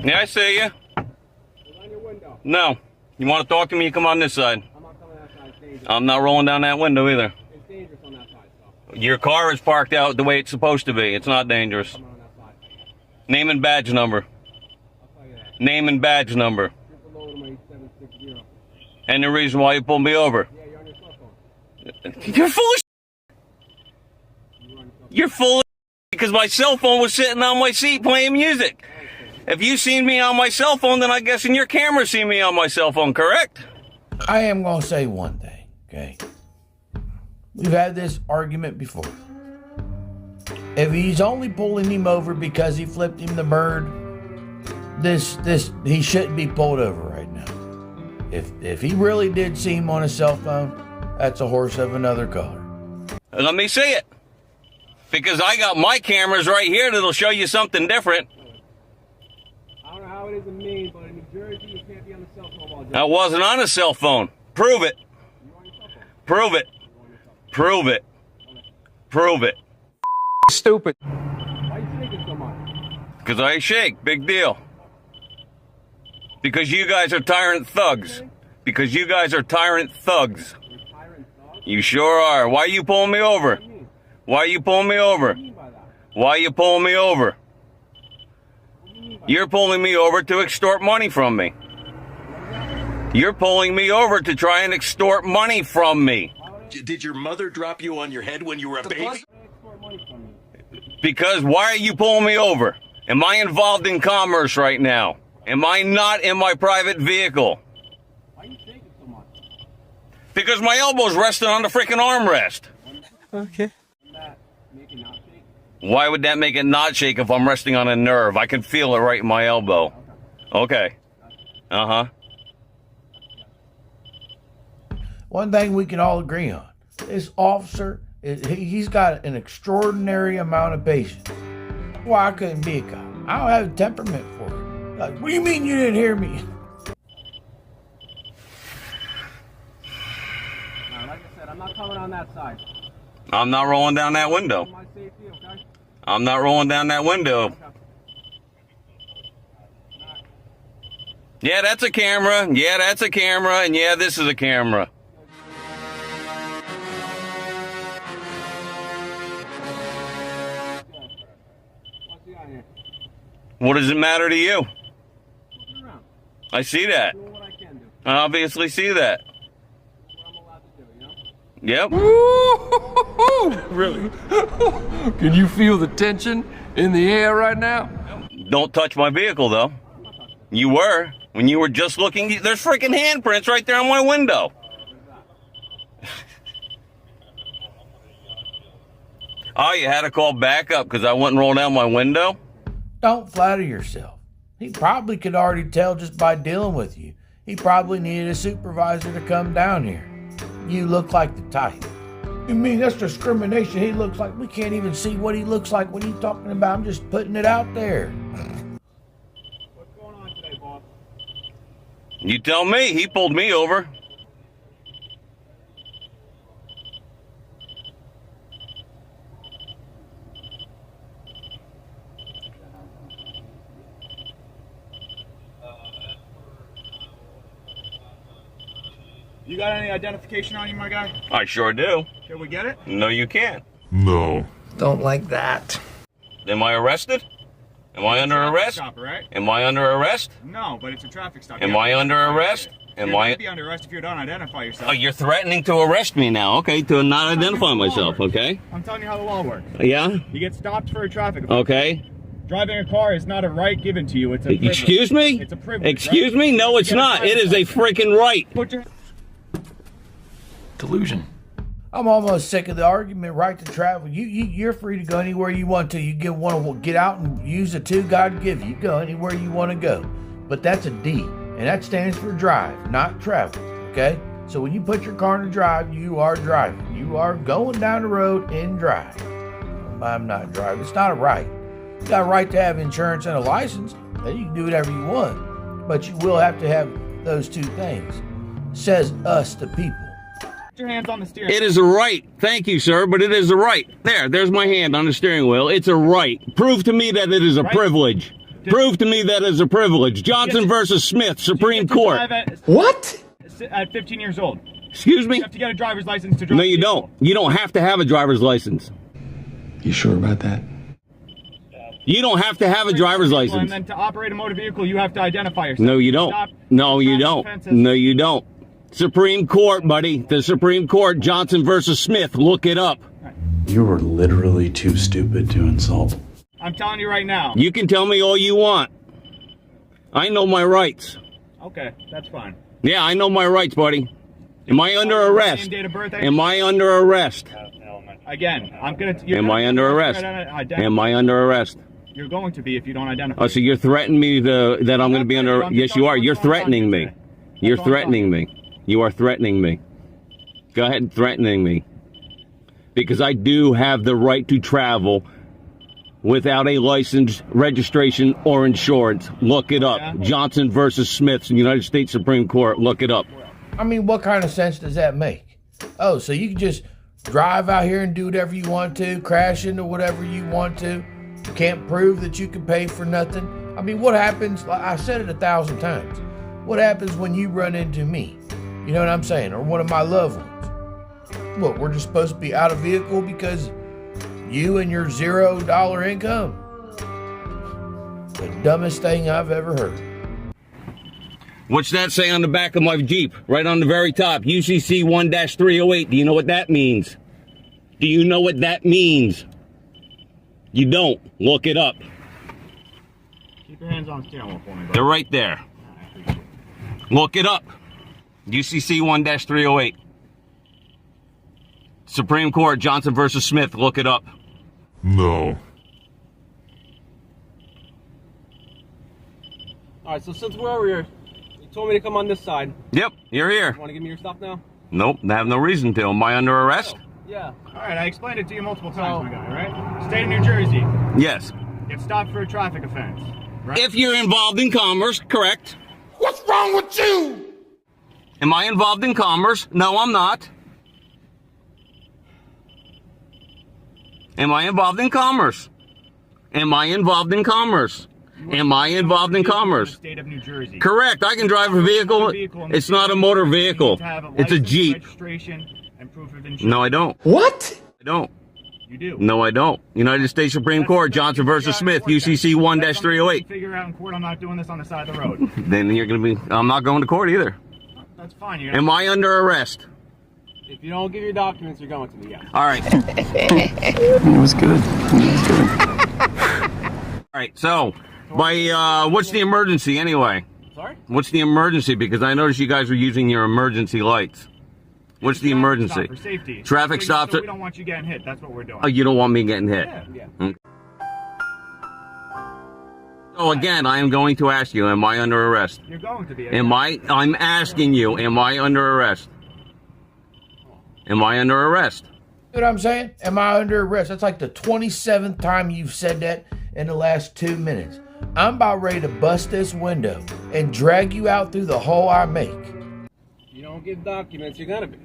Yeah, I see you. It's on your window. No. You want to talk to me, you come on this side. I'm not coming outside. It's dangerous. I'm not rolling down that window either. It's dangerous on that side, so. Your car is parked out the way it's supposed to be. It's not dangerous. Coming on that side. Name and badge number. I'll tell you that. Name and badge number. Triple load of my 8760. And the reason why you pulled me over. Yeah, you're on your cell phone. You're full of You're on your cell phone. You're full of because my cell phone was sitting on my seat playing music. If you seen me on my cell phone, then I guess in your camera seen me on my cell phone, correct? I am going to say one thing, okay? We've had this argument before. If he's only pulling him over because he flipped him the bird, he shouldn't be pulled over right now. If he really did see him on his cell phone, that's a horse of another color. Let me see it. Because I got my cameras right here that'll show you something different. I don't know how it is in Maine, but in New Jersey, you can't be on the cell phone while driving. I wasn't on a cell phone. Prove it. You're on your cell phone. Prove it. You're on your cell phone. Prove it. Prove it. Stupid. Why are you shaking so much? Because I shake. Big deal. Because you guys are tyrant thugs. Because you guys are tyrant thugs. You're a tyrant dog? You sure are. Why are you pulling me over? What do you mean? Why are you pulling me over? What do you mean by that? Why are you pulling me over? What do you mean by You're pulling me over to extort money from me. You're pulling me over to try and extort money from me. Did your mother drop you on your head when you were a baby? that? Why export money from you? Because why are you pulling me over? Am I involved in commerce right now? Am I not in my private vehicle? Why are you shaking so much? Because my elbow's resting on the freaking armrest. Okay. Doesn't that make it not shake? Why would that make it not shake if I'm resting on a nerve? I can feel it right in my elbow. Okay. Uh-huh. One thing we can all agree on, this officer, he's got an extraordinary amount of patience. Why I couldn't be a cop? I don't have a temperament for it. Like, what do you mean you didn't hear me? Now, like I said, I'm not coming on that side. I'm not rolling down that window. For my safety, okay? I'm not rolling down that window. Okay. Yeah, that's a camera. Yeah, that's a camera. And yeah, this is a camera. What's he on here? What does it matter to you? Looking around. I see that. Doing what I can do. I obviously see that. What I'm allowed to do, you know? Yep. Really? Can you feel the tension in the air right now? Don't touch my vehicle, though. You were. When you were just looking, there's freaking handprints right there on my window. Oh, you had to call backup because I wouldn't roll down my window? Don't flatter yourself. He probably could already tell just by dealing with you. He probably needed a supervisor to come down here. You look like the type. You mean that's discrimination? He looks like, we can't even see what he looks like. What are you talking about? I'm just putting it out there. What's going on today, boss? You tell me. He pulled me over. You got any identification on you, my guy? I sure do. Can we get it? No, you can't. No. Don't like that. Am I arrested? Am I under arrest? Stop, right? Am I under arrest? No, but it's a traffic stop. Am I under arrest? You're Am gonna I? be under arrest if you don't identify yourself. Oh, you're threatening to arrest me now. Okay, to not identify myself. Okay. I'm telling you how the law works. Yeah. You get stopped for a traffic offense. Okay. Driving a car is not a right given to you. It's a privilege. Excuse me? It's a privilege. Excuse right? me? No, You it's get a not. driver's It is a license. freaking right. Put your Delusion. I'm almost sick of the argument. Right to travel. You're free to go anywhere you want to. You want to get out and use the two God give you. You go anywhere you want to go. But that's a D, and that stands for drive, not travel. Okay. So when you put your car in drive, you are driving. You are going down the road in drive. I'm not driving. It's not a right. You got a right to have insurance and a license. Then you can do whatever you want. But you will have to have those two things. Says us, the people. Put your hands on the steering. It is a right. Thank you, sir, but it is a right. There's my hand on the steering wheel. It's a right. Prove to me that it is a Right. privilege. Prove to me that is a privilege. Johnson versus Smith, Supreme Court. What? At 15 years old. Excuse me? You have to get a driver's license to drive. No, you don't. You don't have to have a driver's license. You sure about that? You don't have to have a driver's And license. then to operate a motor vehicle, you have to identify yourself. No, you don't. No, you don't. No, you don't. Supreme Court, buddy. The Supreme Court, Johnson versus Smith. Look it up. You were literally too stupid to insult. I'm telling you right now. You can tell me all you want. I know my rights. Okay, that's fine. Yeah, I know my rights, buddy. Am I under arrest? Same date of birth, Am I under arrest? Again, I'm gonna. Am I under arrest? Am I under arrest? You're going to be if you don't identify. Oh, so you're threatening me that I'm going to be under... Yes, you are. You're threatening me. You're threatening me. You are threatening me. Go ahead and threatening me. Because I do have the right to travel without a license, registration, or insurance. Look it up. Yeah. Johnson versus Smith, United States Supreme Court. Look it up. I mean, what kind of sense does that make? Oh, so you can just drive out here and do whatever you want to, crash into whatever you want to. You can't prove that you can pay for nothing. I mean, what happens? Like I said it 1,000 times. What happens when you run into me? You know what I'm saying? Or one of my loved ones? What, we're just supposed to be out of vehicle because you and your $0 income? The dumbest thing I've ever heard. What's that say on the back of my Jeep? Right on the very top. UCC 1-308. Do you know what that means? Do you know what that means? You don't. Look it up. Keep your hands on the steering wheel for me, bro. They're right there. Look it up. UCC 1-308. Supreme Court, Johnson versus Smith. Look it up. No. Alright, so since we're over here, you told me to come on this side. Yep, you're here. You want to give me your stuff now? Nope, I have no reason to. Am I under arrest? Yeah. Alright, I explained it to you multiple times, my guy, right? State of New Jersey. Yes. Get stopped for a traffic offense. Right? If you're involved in commerce, correct. What's wrong with you? Am I involved in commerce? No, I'm not. Am I involved in commerce? Am I involved in commerce? Am I involved in commerce? State of New Jersey. Correct. I can drive a vehicle. It's not a motor vehicle. It's a Jeep. Registration and proof of insurance. No, I don't. What? I don't. You do. No, I don't. United States Supreme Court, Johnson versus Smith, UCC 1-308. Figure out in court. I'm not doing this on the side of the road. Then you're going to be, I'm not going to court either. That's fine. You Am I under arrest? If you don't give your documents, you're going to be, yeah. All right. It was good. It was good. All right. So, what's the emergency anyway? Sorry? What's the emergency? Because I noticed you guys were using your emergency lights. What's the emergency? Stop for safety. Traffic stops. So we don't want you getting hit. That's what we're doing. Oh, you don't want me getting hit. Yeah. So again, I am going to ask you, am I under arrest? You're going to be. I'm asking you, am I under arrest? Am I under arrest? You know what I'm saying? Am I under arrest? That's like the 27th time you've said that in the last 2 minutes. I'm about ready to bust this window and drag you out through the hole I make. You don't give documents, you're gonna be.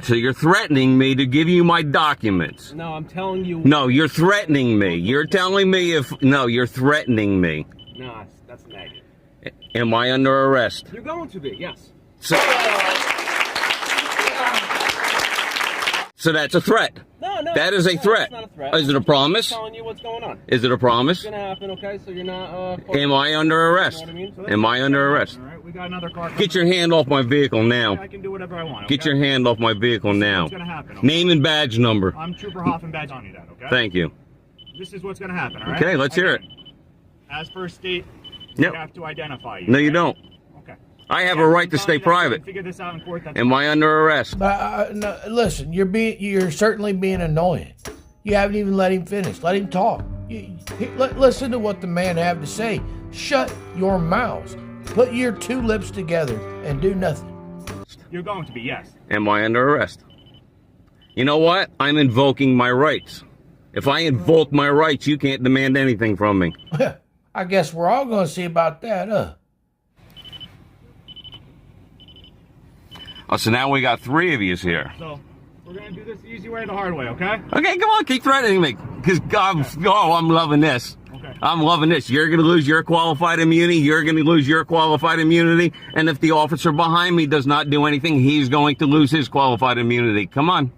So you're threatening me to give you my documents. No, I'm telling you. No, you're threatening me. You're telling me no, you're threatening me. No, that's negative. Am I under arrest? You're going to be, yes. So that's a threat. No, That is a threat. It's not a threat. Is it a promise? I'm telling you what's going on. Is it a promise? It's gonna happen, okay? So you're not. Am I under arrest? You know what I mean? So Am I under arrest? All right, we got another car. Get your hand off my vehicle now. I can do whatever I want. Get okay? your hand off my vehicle now. What's gonna happen? Okay? Name and badge number. I'm Trooper Hoffman, badge on you, that. Okay. Thank you. This is what's gonna happen. All right. Okay, let's hear it. As per state, Yep. we have to identify you. No, you okay? don't. Okay. I have a right to stay private. Figure this out in court. That's Am I under arrest? But no, listen, you're certainly being annoying. You haven't even let him finish. Let him talk. Listen to what the man have to say. Shut your mouths. Put your two lips together and do nothing. You're going to be, yes. Am I under arrest? You know what? I'm invoking my rights. If I invoke my rights, you can't demand anything from me. I guess we're all going to see about that, huh? Oh, so now we got 3 of yous here. So we're gonna do this the easy way, the hard way, okay? Okay, come on, keep threatening me. Because I'm loving this. Okay. Okay. I'm loving this. You're going to lose your qualified immunity. You're going to lose your qualified immunity. And if the officer behind me does not do anything, he's going to lose his qualified immunity. Come on.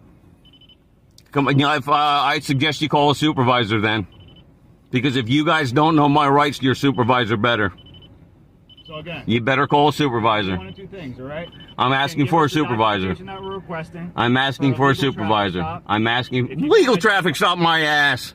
Come on. I suggest you call a supervisor then. Because if you guys don't know my rights, your supervisor better. So again, You better call a supervisor. one of two things, all right? I'm asking for a supervisor. That we're requesting. I'm asking for a supervisor. I'm asking. Legal traffic stop my ass.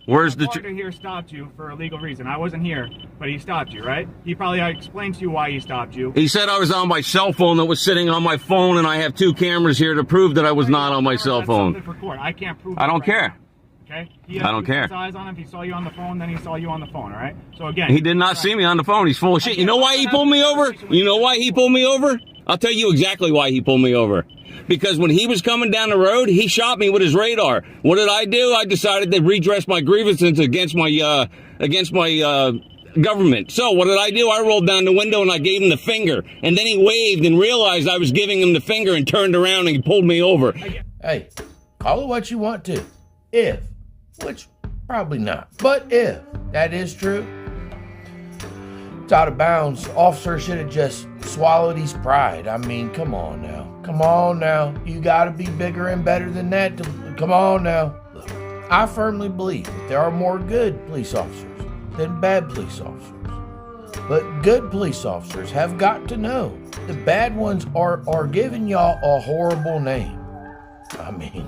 Where's the... Partner here stopped you for a legal reason. I wasn't here, but he stopped you, right? He probably explained to you why he stopped you. He said I was on my cell phone that was sitting on my phone, and I have 2 cameras here to prove that I was not on my cell phone. That's something for court. I can't prove I don't that care. right now. Okay? He has I don't care. eyes on him. If he saw you on the phone, then he saw you on the phone, all right? So again, He did not see me on the phone. He's full of shit. You know why he pulled me over? You know why he pulled me over? I'll tell you exactly why he pulled me over. Because when he was coming down the road, he shot me with his radar. What did I do? I decided to redress my grievances against my government. So what did I do? I rolled down the window and I gave him the finger. And then he waved and realized I was giving him the finger and turned around and he pulled me over. Hey, call it what you want to. If, which probably not, but if that is true, it's out of bounds. Officer should have just swallowed his pride. I mean, come on now. Come on now. You got to be bigger and better than that. Come on now. Look, I firmly believe that there are more good police officers than bad police officers. But good police officers have got to know the bad ones are giving y'all a horrible name. I mean...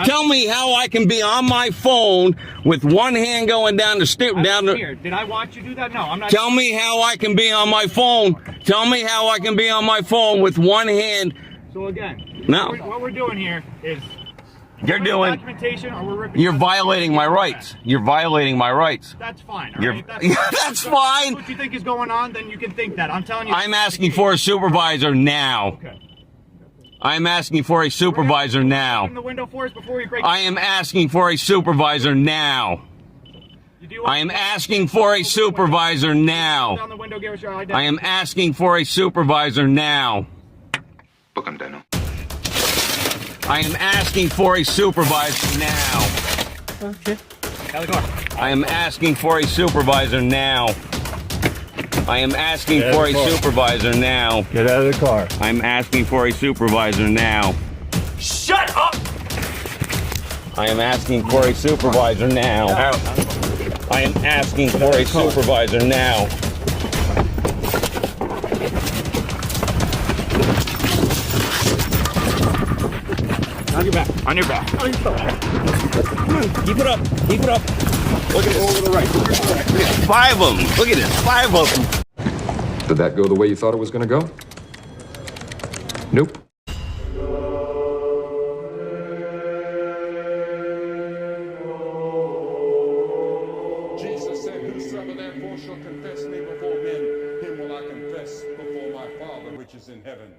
Tell me how I can be on my phone with one hand going down the step down the... Did I watch you do that? No, I'm not. Tell me how I can be on my phone. Tell me how I can be on my phone with one hand. So again, No. what we're doing here is You're doing... documentation, or we're ripping. You're violating my rights. You're violating my rights. That's fine. All You're... right? That's fine. What you think is going on, then you can think that. I'm telling you. I'm asking for a supervisor now. Okay. I'm asking for a supervisor now. Open the window for us before we break. I am asking for a supervisor now. I am asking for a supervisor now. Down the window, give us your identity. I am asking for a supervisor now. Book him, Daniel. I am asking for a supervisor now. Okay. Out of the car. I am asking for a supervisor now. I am asking for a supervisor now. Get out of the car. I'm asking for a supervisor now. Shut up! I am asking for a supervisor now. I am asking for a supervisor now. On your back. On your back. On your back. Keep it up. Keep it up. Look at it over the right. 5 of them. Look at this. 5 of them. Did that go the way you thought it was going to go? Nope. Jesus said, whosoever therefore shall confess me before men, him will I confess before my Father which is in heaven.